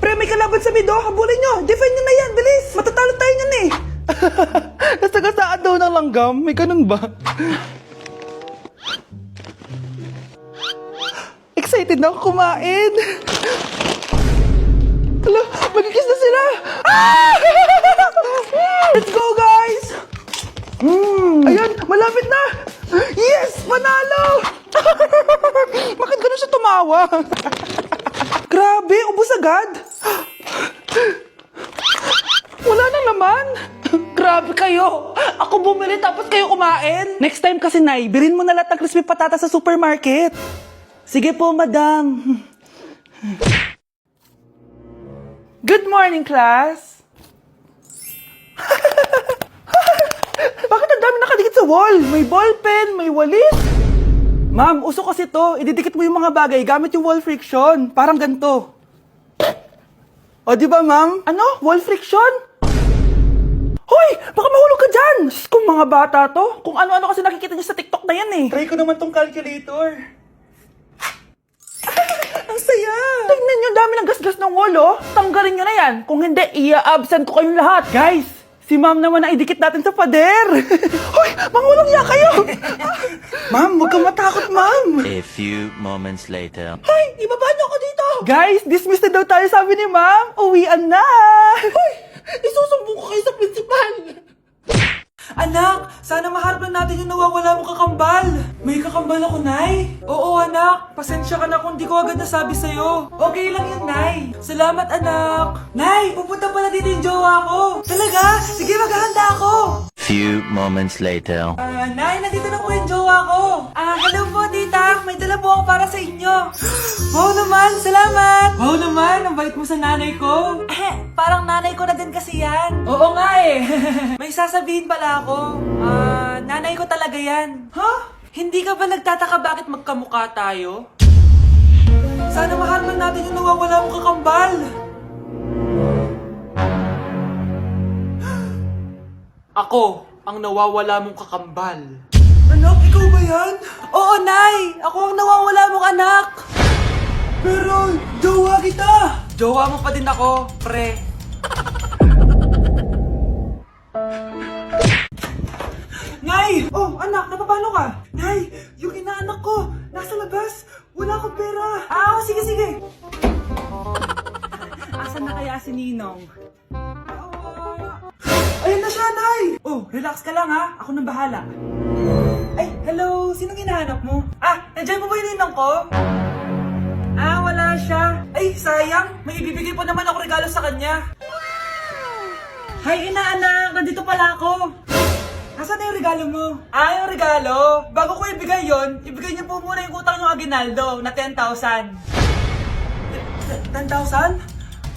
Pre, may kalaban sa mid, oh. Habulin nyo. Defend nyo na yan. Bilis. Matatalo tayo nyan eh. Nasagasaan daw ng langgam. May ganun ba? Excited na ako kumain. Hala, magkikis na sila. Ah! Let's go, guys. Ayan, malapit na. Yes, panalo. Bakit ganun siya tumawa? Grabe, ubos agad. Wala na naman. Grabe kayo. Ako bumili tapos kayo kumain. Next time kasi, Nay, bilhin mo na lahat ng crispy patata sa supermarket. Sige po, madam. Good morning, class. Bakit ang dami nakadikit sa wall? May ballpen, may walis. Ma'am, uso kasi to. Ididikit mo yung mga bagay gamit yung wall friction. Parang ganito. O, di ba, ma'am? Ano? Wall friction? Hoy! Baka mahulog ka dyan! Kung mga bata to, kung ano-ano kasi nakikita niyo sa TikTok na yan eh. Try ko naman tong calculator. Ang saya! Tignan niyo, dami ng gasgas ng wall, oh. Tanggalin niyo na yan. Kung hindi, i-absent ko kayong lahat. Guys, si ma'am naman ang idikit natin sa pader. Hoy! Mangulong niya kayo! Ma'am, huwag kang matakot, ma'am. A few moments later. Hoy! Ibaba niyo ako dito! Guys, dismiss na daw tayo, sabi ni ma'am. Uwian na! Hoy! Isusumbong ko kayo sa principal! Anak, sana maharap lang natin yung nawawala mong kakambal. May kakambal ako, Nay. Oo, anak. Pasensya ka na kung di ko agad nasabi sa'yo. Okay lang yun, Nay. Salamat, anak. Nay, pupunta pala dito yung jowa ko. Talaga? Sige, maghahanda ako. Few moments later. Nay, nandito na po yung jowa ko. Hello po, tita. May dala po ako para sa inyo. Wow naman, salamat. Wow naman, ang bait mo sa nanay ko. Parang nanay ko na din kasi yan. Oo nga eh. May sasabihin pala ako. Nanay ko talaga yan. Ha? Hindi ka ba nagtataka bakit magkamukha tayo? Sana maharman natin yung nawawala mong kakambal. Ako, ang nawawala mong kakambal. Anak, ikaw ba yan? Oo, Nay! Ako ang nawawala mong anak! Pero, jowa kita! Jowa mo pa din ako, pre. Nay! Oh, anak, napapano ka? Nay, yung inaanak ko, nasa labas. Wala akong pera. Sige, sige. Asan na kaya si Ninong? Ayun na siya, Nay! Oh, relax ka lang ha. Ako nang bahala. Ay, hello! Sinong hinahanap mo? Nandiyan mo ba yung ninong ko? Wala siya. Ay, sayang. May ibibigay pa naman ako regalo sa kanya. Hi, inaanak! Nandito pala ako. Nasaan na yung regalo mo? Yung regalo? Bago ko ibigay yon, ibigay niyo po muna yung utang ng Aguinaldo na 10,000. 10,000?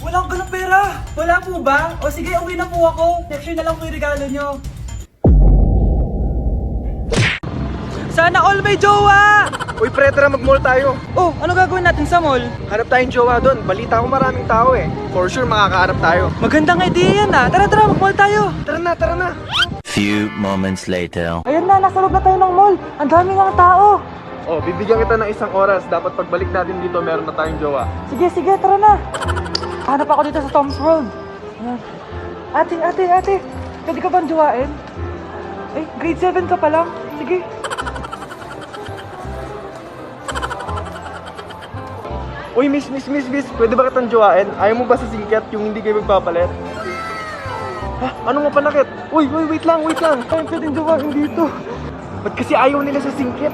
Wala akong ganang pera. Wala po ba? O sige, uwi na po ako. Next year na lang po yung regalo nyo. Sana all may jowa! Uy pre, tara mag-mall tayo. Oh, ano gagawin natin sa mall? Hanap tayong jowa doon. Balita ko maraming tao eh. For sure makakahanap tayo. Magandang idea yan ah. Tara, mag-mall tayo. Tara na, tara na. Few moments later. Ayan na, nasa loob na tayo ng mall. Ang daming mga tao. Oh, bibigyan kita ng isang oras. Dapat pagbalik natin dito, meron na tayong jowa. Sige, tara na. Hanap ako dito sa Tom's World. Ayan. Ate. Pwede ka bang jowain? Ay, grade 7 ka pa lang. Sige. Uy, miss. Pwede ba kitang jowain? Ayaw mo ba sa singkat yung hindi kayo magpapalit? Ano nga panakit? Uy, wait lang. Ay, pwedeng jowain dito. Ba't kasi ayaw nila sa singkit?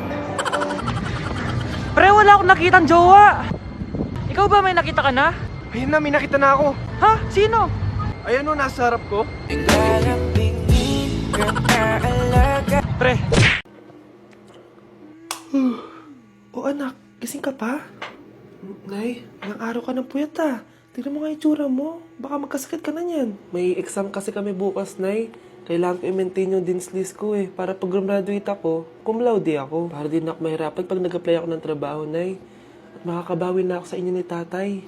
Pre, wala akong nakitang jowa. Ikaw ba may nakita ka na? Ayun na, may nakita na ako. Ha? Sino? Ayan o, nasa harap ko. Pre. Oh anak, gising ka pa? Nay, ilang araw ka ng puyat ah. Tignan mo nga yung tsura mo. Baka magkasakit ka na niyan. May exam kasi kami bukas, Nay. Kailangan ko i-maintain yung dean's list ko eh. Para pag graduate ako, cum laude ako. Para din ako mahirapan pag nag-apply ako ng trabaho, Nay. At makakabawi na ako sa inyo ni tatay.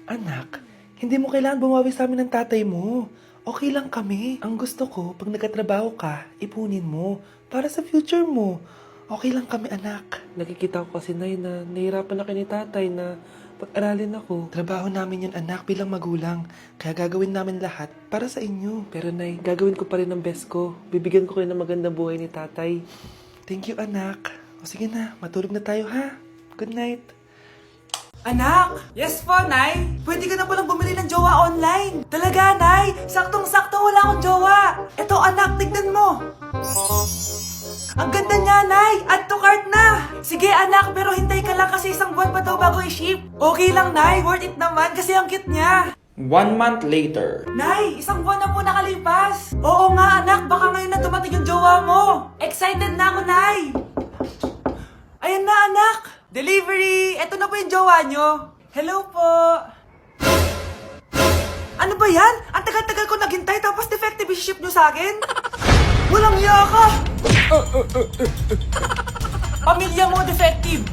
Anak, hindi mo kailangan bumawi sa amin ng tatay mo. Okay lang kami. Ang gusto ko, pag nagkatrabaho ka, ipunin mo. Para sa future mo. Okay lang kami, anak. Nakikita ko kasi, Nay, na nahihirapan na kayo ni tatay na pag-aralin ako. Trabaho namin yun, anak, bilang magulang. Kaya gagawin namin lahat para sa inyo. Pero Nay, gagawin ko pa rin ang best ko. Bibigyan ko kayo ng magandang buhay ni tatay. Thank you, anak. O sige na, matulog na tayo ha. Good night. Anak! Yes po, Nay! Pwede ka na palang bumili ng jowa online! Talaga, Nay! Saktong-sakto wala akong jowa! Eto, anak, tignan mo! Ang ganda niya, Nay! Add to cart na! Sige, anak, pero hintay ka lang kasi isang buwan pa daw bago i-ship. Okay lang, Nay. Worth it naman kasi ang cute niya. 1 month later. Nay, isang buwan na po nakalipas. Oo nga, anak. Baka ngayon na dumating yung jowa mo. Excited na ako, Nay. Ayan na, anak. Delivery! Eto na po yung jowa nyo. Hello po. Ano ba yan? Ang tagal-tagal ko naghintay tapos defective yung ship nyo sa akin? Walang iya ka! Pamilya mo defective.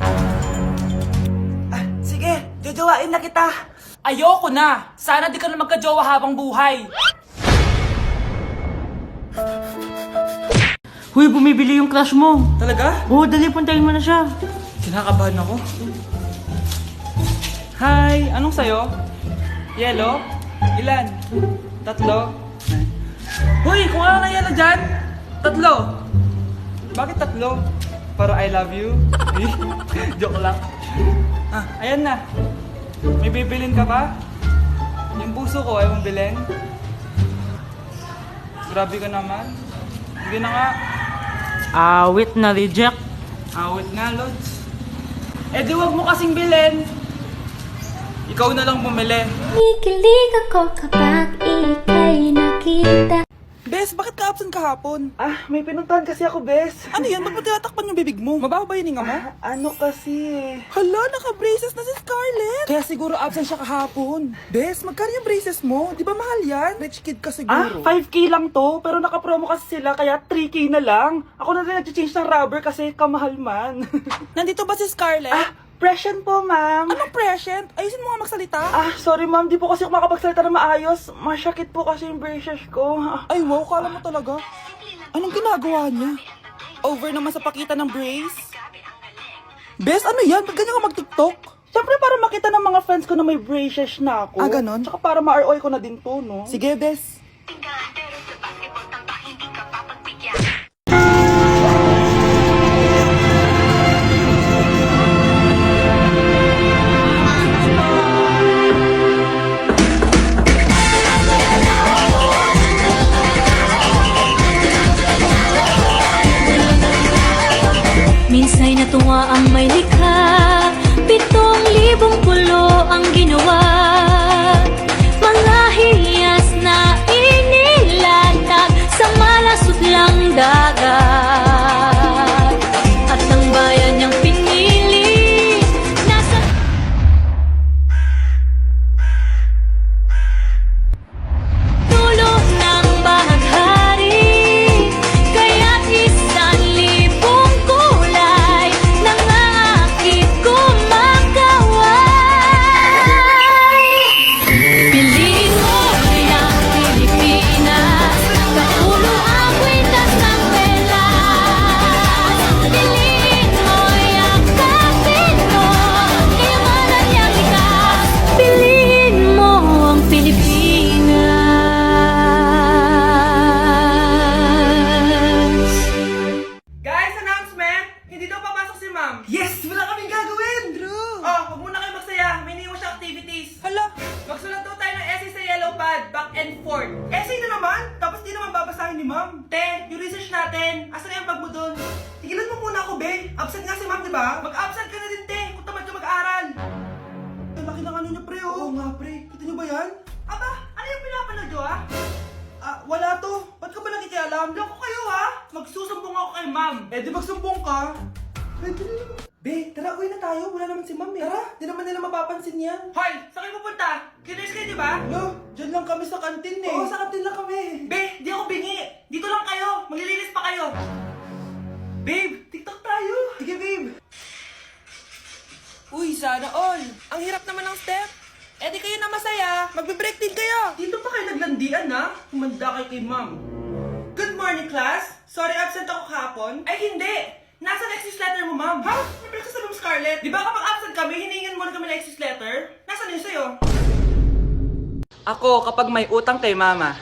Sige, jojowain na kita. Ayoko na. Sana di ka na magka-jowa habang buhay. Huy, bumibili yung crush mo. Talaga? Oo, dali, puntahin mo na siya. Kinakabahan ako. Hi! Anong sayo? Yellow? Ilan? 3? Hoy! Kung ano na yellow dyan? 3! Bakit 3? Para I love you? Joke lang. Ayan na. May bibilin ka ba? Yung puso ko, ayaw mong bilhin? Grabe ka naman. Hindi na nga. Awit na reject. Awit nga, Lods. Eh di wag mo kasing bilhin. Ikaw na lang bumili. Kikilig ako kapag ika'y nakita. Bes, bakit ka absent kahapon? May pinuntahan kasi ako, Bes. Ano yan? Ba't mo tinatakpan yung bibig mo? Mabaho ba yung hinga mo? Ano kasi? Hala, naka-braces na si Scarlett. Kaya siguro absent siya kahapon. Bes, magkano yung braces mo? Di ba mahal yan? Rich kid ka siguro. 5K lang to, pero naka-promo kasi sila, kaya 3K na lang. Ako na rin nag-change ng rubber kasi kamahal man. Nandito ba si Scarlett? Present po, ma'am. Anong present? Ayusin mo nga magsalita. Sorry ma'am, di po kasi ako makapagsalita na maayos. Masyakit po kasi yung braces ko. Ay wow, kala mo talaga. Anong ginagawa niya? Over naman sa pakita ng brace? Bes, ano yan? Ba't ganyan ka mag-tiktok? Siyempre para makita ng mga friends ko na may braces na ako. Ganon? Tsaka para ma-ROI ko na din to, no? Sige, Bes. Minsa'y natuwa ang may likha, 7,000 pulo ang ginawa. Mga hiyas na inilatag sa malasot lang dagat. At ang bayan niyang pinili, nasa dulo ng bahaghari. Kaya't 1,000 kulay nangangakit kumakaway. Piliin mo ang Pilipinas, kaulo ang kwintas ng pelas. Piliin mo, yakapin mo, kayamanan niyang likas. Piliin mo ang Pilipinas. Guys, announcement! Hindi daw papasok si ma'am. Yes! Wala kaming gagawin! True! Oh, huwag muna kayo magsaya. May iniwan siya activities. Hala! Magsulat daw tayo ng essay sa yellow pad, back and forth. Essay na naman? Tapos di naman babasahin ni ma'am. Te, yung research natin. Asan na yung bag mo dun? Tigilan mo muna ako, be. Absent nga si ma'am, di ba? Mag-absent ka na din, te. Kung tamad ka mag-aaral. Ang laki ng ano niya, pre, oh. Oo nga, pre. Kita niyo ba yan? Aba, ano yung pinapanood nyo, ah? Wala to. Ba't ka ba nakikialam? Loko kayo, ha? Magsusumbong ako kay ma'am. Eh, di magsumbong ka. Be, tara, uwi na tayo. Wala naman si ma'am, eh. Tara, di naman nila mapapansin yan. Hoy, saan kayo pupunta? Kinis kayo, di ba? No, dyan lang kami sa kantin, eh. Oo, sa kantin lang kami. Be, di ako bingi. Dito lang kayo. Maglilinis pa kayo. Babe, TikTok tayo. Sige, babe. Uy, sana all. Ang hirap naman ng step. Eh di kayo na masaya. Magbe-break din kayo. Dito pa kayo naglandian, ha? Humanda kayo kay ma'am. Good morning, class. Sorry absent ako kahapon. Ay, hindi. Nasaan exit letter mo, ma'am? Ha? May pinagsasabi mo, Scarlett? Di ba kapag absent kami, hiningan mo na kami ng exit letter? Nasaan yun sa'yo? Ako, kapag may utang kay mama.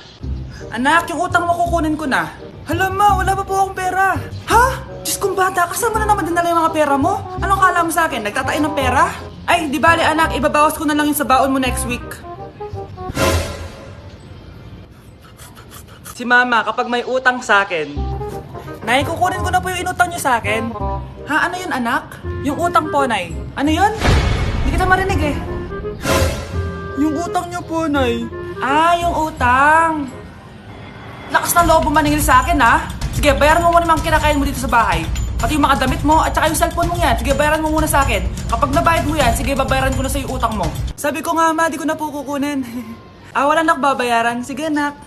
Anak, yung utang mo kukunin ko na. Hala ma, wala pa po akong pera. Ha? Diyos kong bata, kasama na naman dinala yung mga pera mo? Anong kala mo sa akin? Nagtatain ng pera? Ay, di bale anak, ibabawas ko na lang yung sa baon mo next week. Si mama, kapag may utang sa akin, Nay, kukunin ko na po yung inutang niyo sa akin. Ha, ano yun anak? Yung utang po, Nay. Ano yun? Hindi kita marinig eh. Yung utang niyo po, Nay. Ah, yung utang. Lakas ng loob mo maningil sa akin, ha? Sige, bayaran mo muna yung mga kinakain mo dito sa bahay. Pati yung mga damit mo at saka yung cellphone mo yan. Sige, bayaran mo muna sa akin. Kapag nabayad mo yan, sige, babayaran ko na sa yung utang mo. Sabi ko nga, ma, di ko na po kukunin. Wala nak babayaran. Sige, nak.